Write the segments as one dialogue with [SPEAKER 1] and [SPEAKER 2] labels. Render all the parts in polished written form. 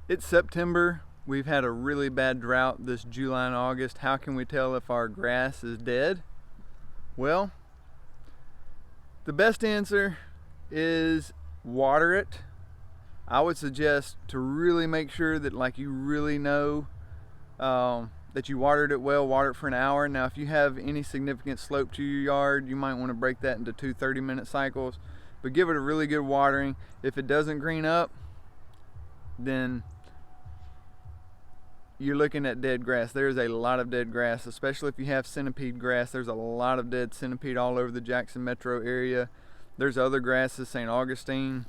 [SPEAKER 1] It's September. We've had a really bad drought this July and August. How can we tell if our grass is dead? Well, the best answer is water it. I would suggest to really make sure that you really know that you watered it well, water it for an hour. Now if you have any significant slope to your yard, you might want to break that into two 30-minute cycles, but give it a really good watering. If it doesn't green up, then you're looking at dead grass. There's a lot of dead grass, especially if you have centipede grass. There's a lot of dead centipede all over the Jackson metro area. There's other grasses, St. Augustine.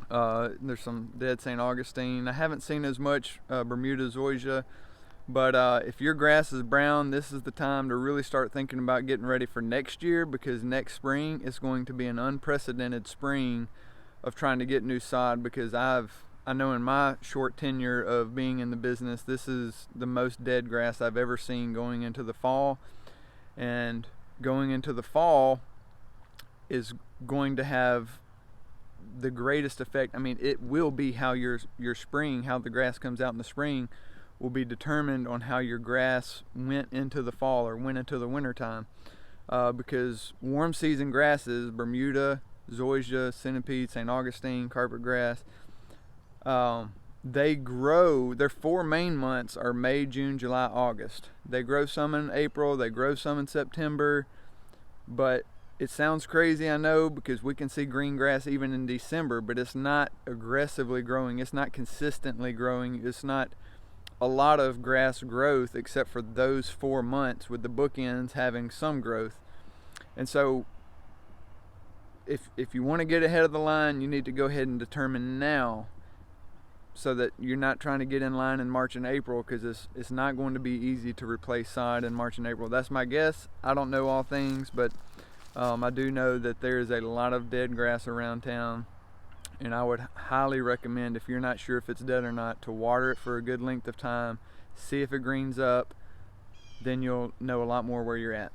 [SPEAKER 1] There's some dead St. Augustine. I haven't seen as much Bermuda zoysia, but if your grass is brown, this is the time to really start thinking about getting ready for next year, because next spring is going to be an unprecedented spring of trying to get new sod, because I know in my short tenure of being in the business, this is the most dead grass I've ever seen going into the fall. And going into the fall is going to have the greatest effect. I mean, it will be how your spring, how the grass comes out in the spring, will be determined on how your grass went into the fall or went into the winter time. Because warm season grasses, Bermuda, zoysia, centipede, St. Augustine, carpet grass, they grow. Their 4 main months are May, June, July, August. They grow some in April, they grow some in September, but it sounds crazy, I know, because we can see green grass even in December, but it's not aggressively growing. It's not consistently growing. It's not a lot of grass growth except for those 4 months, with the bookends having some growth. And so if you want to get ahead of the line, you need to go ahead and determine now, so that you're not trying to get in line in March and April, because it's not going to be easy to replace sod in March and April. That's my guess. I don't know all things, but I do know that there is a lot of dead grass around town, and I would highly recommend, if you're not sure if it's dead or not, to water it for a good length of time, see if it greens up, then you'll know a lot more where you're at.